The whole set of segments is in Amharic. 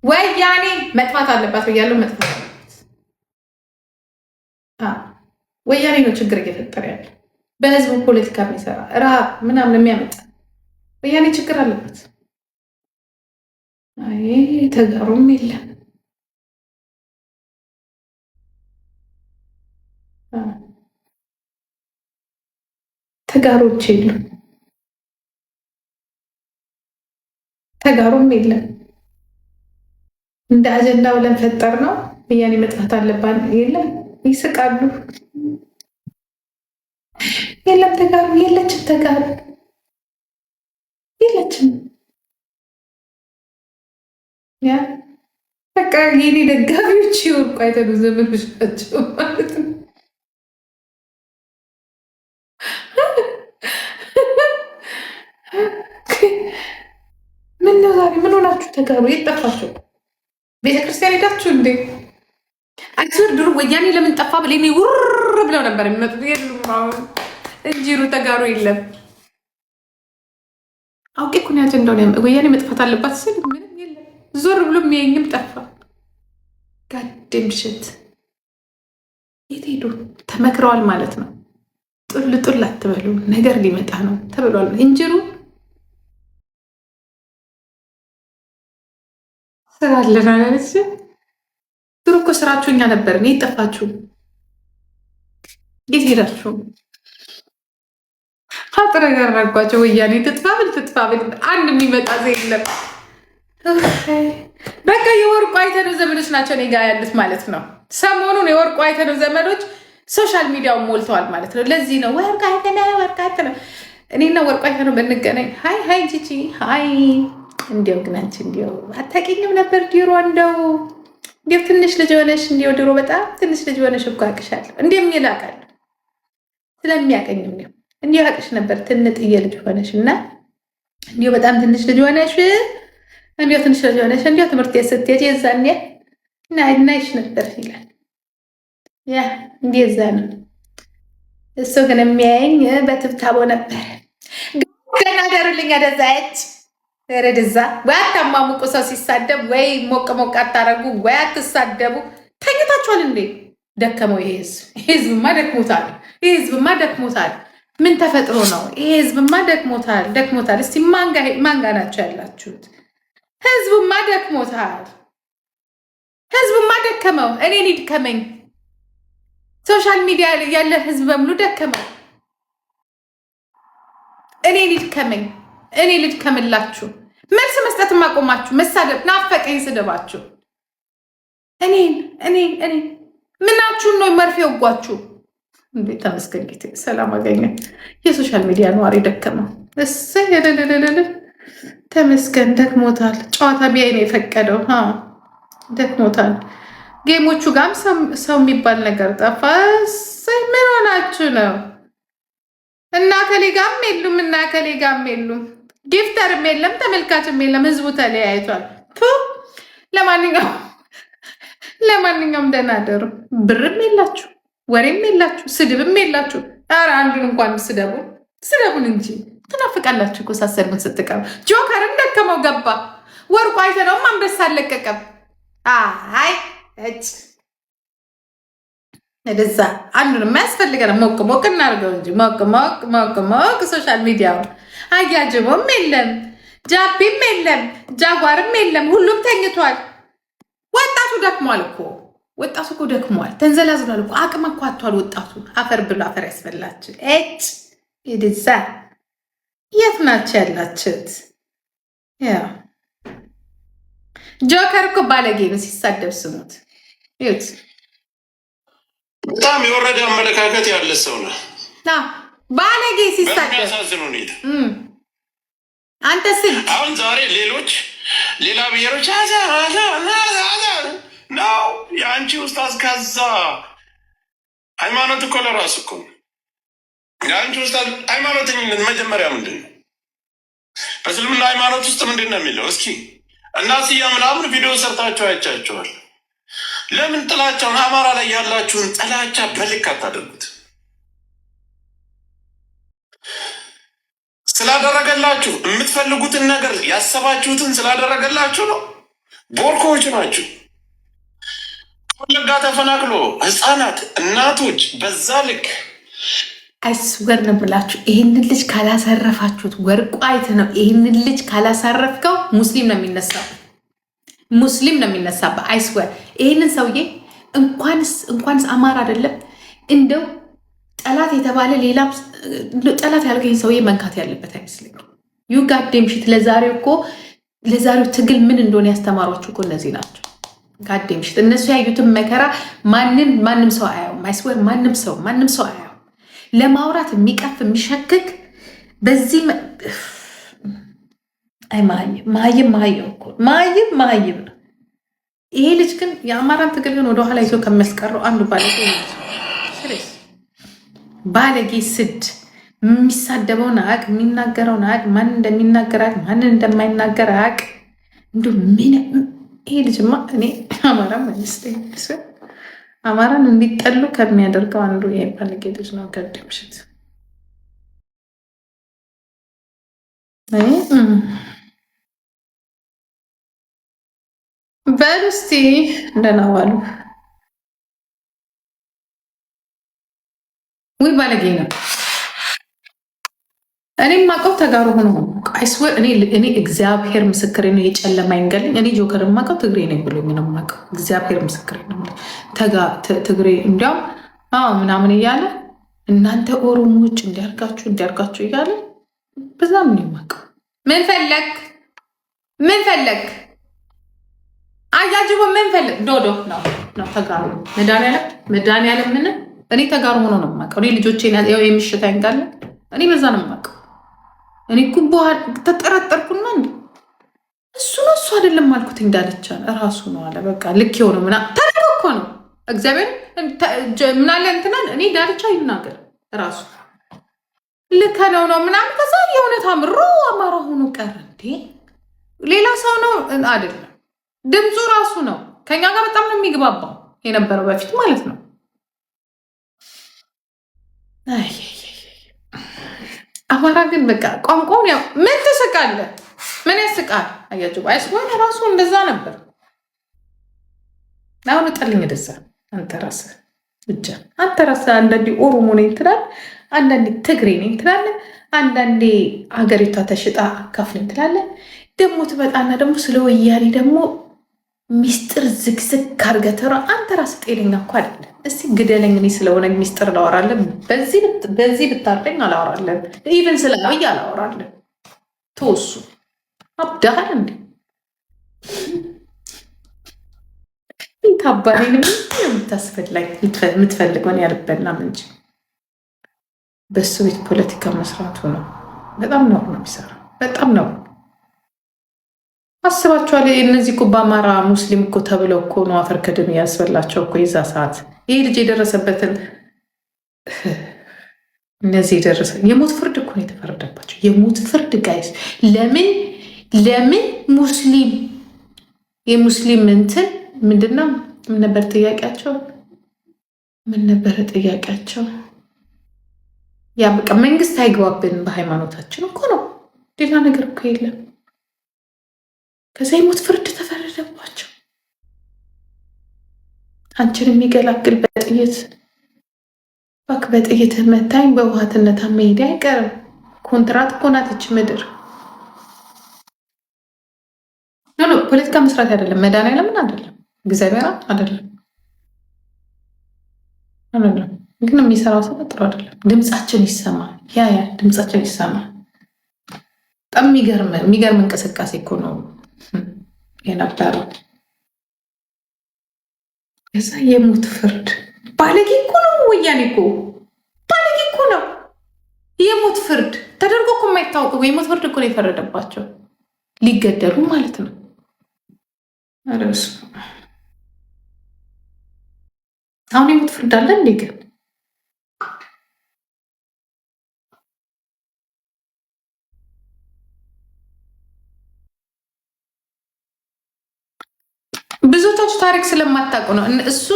ወያኔ መጥፋት አለባት ብያለሁ። መጥፋት አለባት። ወያኔ ነው ችግር እየፈጠረ ያለ በህዝቡ ፖለቲካ የሚሰራ ራብ ምናምን የሚያመጣ ወያኔ ችግር አለበት። አይ ተጋሩም የለም ተጋሮች የሉም ተጋሩም የለም። እንደ አጀንዳ ብለን ፈጠር ነው ወያኔ መጥፋት አለባት። የለም ይስቃሉ። የለም ተጋሩ የለችም። ተጋሩ የለችም። ያ በቃ የኔ ደጋፊዎች ይወርቁ አይተሉ ዘመኖች ናቸው ማለት ነው። ምን ነው ዛሬ ምን ሆናችሁ? ተጋሩ የት ጠፋችሁ? ቤተክርስቲያን ሄዳችሁ እንዴ? አክሱር ድሮ ወያኔ ለምን ጠፋ ብለኝ ውር ብለው ነበር የሚመጡት። የሉም አሁን እንጂሩ ተጋሩ የለም። አውቄ እኮ ነው አጀንዳው ወያኔ መጥፋት አለባት ስል ምንም የለም። ዞር ብሎ የሚያየኝም ጠፋ። ጋደም ሽት የት ሄዱ? ተመክረዋል ማለት ነው። ጡል ጡል አትበሉ ነገር ሊመጣ ነው ተብሏል። እንጂሩ ስራ አለን አላለች። ድሮ እኮ ስራችሁ እኛ ነበርን። የት ጠፋችሁ? የት ሄዳችሁ? ሀጥረ ጋር ናጓቸው ወያኔ ትጥፋ ብል አንድ የሚመጣ ዘ የለም። በቃ የወርቁ አይተነው ዘመዶች ናቸው እኔ ጋ ያሉት ማለት ነው። ሰሞኑን የወርቁ አይተነው ዘመዶች ሶሻል ሚዲያውን ሞልተዋል ማለት ነው። ለዚህ ነው ወርቁ አይተነው እኔና ወርቁ አይተነው ብንገናኝ ሀይ ጂጂ ሀይ እንዲያው ግን አንቺ እንዲያው አታውቂኝም ነበር ድሮ እንዲያው ትንሽ ልጅ ሆነሽ እንዲያው ድሮ በጣም ትንሽ ልጅ ሆነሽ እኮ አውቅሻለሁ እንዲያው ይላቃል ስለሚያቀኝም ነው እንዲያው አውቅሽ ነበር ትንጥዬ ልጅ ሆነሽ እና እንዲያው በጣም ትንሽ ልጅ ሆነሽ እንዲያው ትምህርት ስትሄጂ የዛኔ ናይሽ ነበር ይላል። ያ እንደዛ ነው። እሱ ግን የሚያየኝ በትብታቦ ነበር። ገና ደርልኝ አደዛች ረድዛ ወይ አታማሙቁ። ሰው ሲሳደብ ወይ ሞቅ ሞቅ አታረጉ ወይ አትሳደቡ። ተኝታችኋል እንዴ? ደከመው ይሄ ህዝብማ ደክሞታል። ይሄ ህዝብማ ደክሞታል። ምን ተፈጥሮ ነው? ይሄ ህዝብማ ደክሞታል። እስቲ ማንጋ ናቸው ያላችሁት? ህዝብማ ደክሞታል። ህዝብማ ደከመው። እኔን ይድከመኝ። ሶሻል ሚዲያ ያለ ህዝብ በሙሉ ደከመው። እኔን ይድከመኝ። እኔ ልድከምላችሁ። መልስ መስጠት ማቆማችሁ። መሳደብ ናፈቀኝ ስደባችሁ። እኔ ምናችሁን ነው መርፌ ወጓችሁ? እንዴት ተመስገን ጌቴ ሰላም አገኘ። የሶሻል ሚዲያ ነዋሪ ደከመው። እሰይ ተመስገን ደክሞታል። ጨዋታ ቢያይ ነው የፈቀደው። ደክሞታል። ጌሞቹ ጋም ሰው የሚባል ነገር ጠፋ። እሰይ ምን ሆናችሁ ነው? እና ከሌ ጋም የሉም ጊፍተርም የለም ተመልካችም የለም። ህዝቡ ተለያይቷል። ለማንኛውም ደህና አደሩ። ብርም የላችሁ ወሬም የላችሁ ስድብም የላችሁ። ኧረ አንዱን እንኳን ስደቡን እንጂ ትናፍቃላችሁ እኮ ሳሰድቡን ስትቀሩ። ጆከርን ደከመው ገባ። ወርቁ አይተነውም አንበሳ አለቀቀም። አይ እጭ እደዛ አንዱን የማያስፈልገን ሞቅ እናድርገው እንጂ ሞቅ ሶሻል ሚዲያው አያጅቦም የለም ጃፒም የለም ጃጓርም የለም። ሁሉም ተኝቷል። ወጣቱ ደክሟል እኮ ደክሟል። ተንዘላዝሏል እኮ አቅም እኮ አቷል ወጣቱ። አፈር ብሎ አፈር ያስበላችሁ። እጭ እደዛ የት ናቸው ያላችሁት? ጆከር እኮ ባለጌ ነው። ሲሳደብ ስሙት ይሁት በጣም የወረደ አመለካከት ያለ ሰው ነው። ባለጌ ሲሳደብ በሚያሳዝን ሁኔታ አንተ ስል አሁን ዛሬ ሌላ ብሔሮች ነው የአንቺ ውስጥ አስካዛ ሃይማኖት እኮ ለራሱ እኮ የአንቺ ውስጥ ሃይማኖተኝነት መጀመሪያ ምንድን ነው? በእስልምና ሃይማኖት ውስጥ ምንድን ነው የሚለው? እስኪ እናስያ ምናምን ቪዲዮ ሰርታቸው አይቻቸዋል። ለምን ጥላቻውን አማራ ላይ ያላችሁን ጥላቻ በልክ አታደርጉት? ስላደረገላችሁ የምትፈልጉትን ነገር ያሰባችሁትን ስላደረገላችሁ ነው። ቦርኮዎች ናቸው። ወለጋ ተፈናቅሎ ህፃናት፣ እናቶች በዛ ልክ አይስወር ነው ብላችሁ ይህንን ልጅ ካላሳረፋችሁት ወርቁ አይት ነው። ይህንን ልጅ ካላሳረፍከው ሙስሊም ነው የሚነሳው፣ ሙስሊም ነው የሚነሳበት። አይስወር ይህንን ሰውዬ እንኳንስ አማራ አይደለም እንደው ጠላት የተባለ ሌላ ጠላት ያልከኝ ሰውዬ መንካት ያለበት አይመስለኝም። ዩ ጋዴም ሽት ለዛሬው ትግል ምን እንደሆነ ያስተማሯችሁ እኮ እነዚህ ናቸው። ጋዴም ሽት እነሱ ያዩትን መከራ ማንም ሰው አያውም። አይስወር ማንም ሰው አያውም። ለማውራት የሚቀፍ የሚሸክክ በዚህ ማይም ነው ይሄ ልጅ። ግን የአማራን ትግል ግን ወደኋላ ይዞ ከሚያስቀረው አንዱ ባለጌ ስድ የሚሳደበውን አያውቅ፣ የሚናገረውን አያውቅ፣ ማን እንደሚናገር አያውቅ፣ ማንን እንደማይናገር አያውቅ። እንዲሁ ይሄ ልጅማ እኔ አማራ መንግስት አማራን እንዲጠሉ ከሚያደርገው አንዱ ይሄ ባለጌ ልጅ ነው። ጋዴም ሽት በሉ እስቲ ደህና ዋሉ። ውይ ባለጌ ነው። እኔ ማቀው ተጋሩ ሆኖ አይስወር እኔ እግዚአብሔር ምስክሬ ነው። የጨለማ ይንገልኝ። እኔ ጆከር ማቀው ትግሬ ነኝ ብሎ ነው ማቀው። እግዚአብሔር ምስክሬ ነው። ትግሬ እንዲያውም ምናምን እያለ እናንተ ኦሮሞዎች እንዲያርጋችሁ እያለ በዛም ነው ማቀው። ምን ፈለግ አያጅቦ ምን ፈለግ ዶዶ ነው ተጋሩ መድኃኒዓለም ምን እኔ ተጋሩ ሆኖ ነው ማቀው። እኔ ልጆቼን ያው የሚሽታ ይንጋለ እኔ በዛ ነው ማቀው። እኔ ኩቦ ተጠራጠርኩና እንዴ እሱ አይደለም አልኩት። እንዳለቻ ራሱ ነው አለ። በቃ ልክ የሆነው ተረኮ ነው እግዚአብሔር ምናለ እንትናል። እኔ ዳርቻ ይናገር ራሱ ልክ ነው ምናምን። ከዛ የሆነ ታምሮ አማራ ሆኖ ቀረ። እንዴ ሌላ ሰው ነው አይደለም፣ ድምፁ ራሱ ነው። ከኛ ጋር በጣም ነው የሚግባባው የነበረው በፊት ማለት ነው። አማራ ግን በቃ ቋንቋውን ያው ምን ትስቃለህ? ምን ያስቃል? አያችሁ አይስወር ራሱ እንደዛ ነበር። አሁን ጠልኝ ደሳ አንተ ራስህ አንዳንዴ ኦሮሞ ነኝ ትላለህ፣ አንዳንዴ ትግሬ ነኝ ትላለህ፣ አንዳንዴ ሀገሪቷ ተሽጣ ከፍለኝ ትላለህ። ደግሞ ትመጣና ደግሞ ስለ ወያኔ ደግሞ ሚስጥር ዝግዝግ አድርገህ ተራ። አንተ ራስህ ጤነኛ እኮ አይደለም። እስቲ ግደለኝ፣ እኔ ስለሆነ ሚስጥር ላወራለን። በዚህ ብታርደኝ አላወራለን። ኢቨን ስለ አብይ አላወራለን። ተወሱ አብዳሃል እንዴ ታባኔን የምትፈልገውን ያልበናም እንጂ በሱ ቤት ፖለቲካ መስራቱ ነው። በጣም ነው የሚሰራው። በጣም ነው አስባችኋል። እነዚህ እኮ በአማራ ሙስሊም እኮ ተብለው እኮ ነው አፈር ከድሜ ያስበላቸው እኮ የዛ ሰዓት ይህ ልጅ የደረሰበትን እነዚህ የደረሰ የሞት ፍርድ እኮ ነው የተፈረደባቸው። የሞት ፍርድ ጋይስ ለምን የሙስሊም እንትን ምንድነው? ምን ነበር ጥያቄያቸው? ያ በቃ መንግስት አይግባብን በሃይማኖታችን እኮ ነው። ሌላ ነገር እኮ የለም። ከዛ የሞት ፍርድ ተፈረደባቸው። አንቺን የሚገላግል በጥይት መታኝ በውሃትነት መሄድ አይቀርም። ኮንትራት እኮ ናት ይች ምድር። ኖ ፖለቲካ መስራት አይደለም። መድኃኒዓለምን አይደለም፣ እግዚአብሔር አይደለም። ግን የሚሰራው ሰው ጥሩ አይደለም። ድምፃችን ይሰማ፣ ያ ድምፃችን ይሰማ። በጣም የሚገርም እንቅስቃሴ እኮ ነው የነበረው። እዛ የሞት ፍርድ ባለጌ እኮ ነው። ወያኔ እኮ ባለጌ እኮ ነው። የሞት ፍርድ ተደርጎ እኮ የማይታወቀው የሞት ፍርድ እኮ ነው የፈረደባቸው፣ ሊገደሉ ማለት ነው። ረሱ አሁን የሞት ፍርድ አለ እንዴ? ግን ብዙዎቻችሁ ታሪክ ስለማታውቁ ነው። እሱ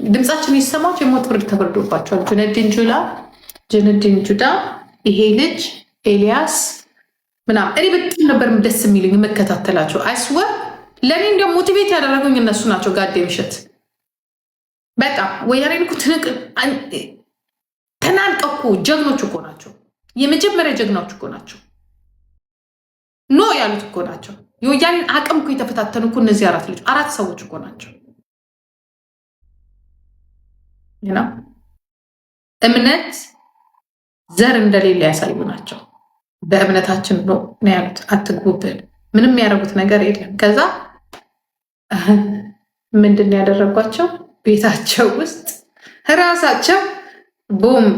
ድምፃችን ይሰማች የሞት ፍርድ ተፈርዶባቸዋል። ጁነዲን ጁዳ፣ ይሄ ልጅ ኤልያስ ምናምን እኔ በጣም ነበር ደስ የሚልኝ የመከታተላቸው። አይስወር ለእኔ እንዲያውም ሞቲቬት ያደረጉኝ እነሱ ናቸው። ጋዴ ምሽት በጣም ወያኔን እኮ ተናንቀኩ ጀግኖች እኮ ናቸው። የመጀመሪያ ጀግናዎች እኮ ናቸው። ኖ ያሉት እኮ ናቸው። የወያኔን አቅም እኮ የተፈታተኑ እኮ እነዚህ አራት ሰዎች እኮ ናቸው። እምነት ዘር እንደሌለ ያሳዩ ናቸው። በእምነታችን ነው ያሉት። አትግቡብን። ምንም ያደረጉት ነገር የለም። ከዛ ምንድን ያደረጓቸው? ቤታቸው ውስጥ ራሳቸው ቦምብ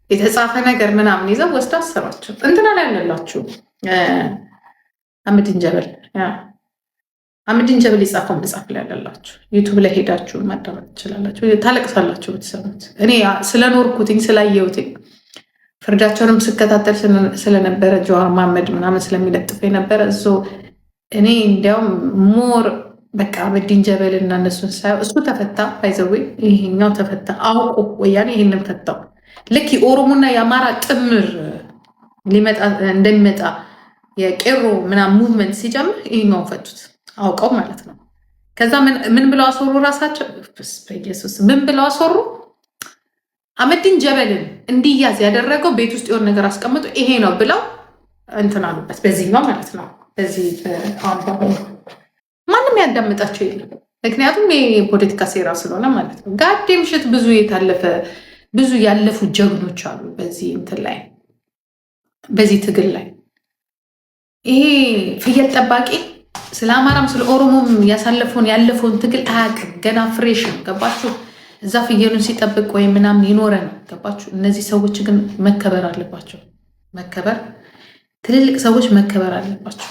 የተጻፈ ነገር ምናምን ይዘው ወስዳ አሰሯቸው። እንትና ላይ ያለላችሁ አምድን ጀበል የጻፈው መጽሐፍ ላይ ያለላችሁ ዩቱብ ላይ ሄዳችሁ ማዳመጥ ትችላላችሁ። ታለቅሳላችሁ ብትሰሙት። እኔ ስለኖርኩትኝ ስላየሁትኝ ፍርዳቸውንም ስከታተል ስለነበረ ጀዋር መሐመድ ምናምን ስለሚለጥፈ የነበረ እኔ እንዲያውም ሞር በቃ አህመዲን ጀበል እና እነሱን ሳየው እሱ ተፈታ ባይዘዌ ይሄኛው ተፈታ አውቆ ወያኔ ይህንን ፈታው። ልክ የኦሮሞና የአማራ ጥምር እንደሚመጣ የቄሮ ምናምን ሙቭመንት ሲጀምር ይሄኛውን ፈቱት አውቀው ማለት ነው። ከዛ ምን ብለው አስወሩ? ራሳቸው በኢየሱስ ምን ብለው አስወሩ? አህመዲን ጀበልን እንዲያዝ ያደረገው ቤት ውስጥ የሆነ ነገር አስቀምጦ ይሄ ነው ብለው እንትን አሉበት። በዚህኛው ማለት ነው። በዚህ ማንም ያዳምጣቸው የለም። ምክንያቱም የፖለቲካ ሴራ ስለሆነ ማለት ነው። ጋዴ ምሽት ብዙ ያለፉ ጀግኖች አሉ በዚህ እንትን ላይ በዚህ ትግል ላይ። ይሄ ፍየል ጠባቂ ስለ አማራም ስለ ኦሮሞም ያለፈውን ትግል አያውቅም። ገና ፍሬሽ ነው። ገባችሁ? እዛ ፍየሉን ሲጠብቅ ወይም ምናምን ይኖረ ነው። ገባችሁ? እነዚህ ሰዎች ግን መከበር አለባቸው። ትልልቅ ሰዎች መከበር አለባቸው።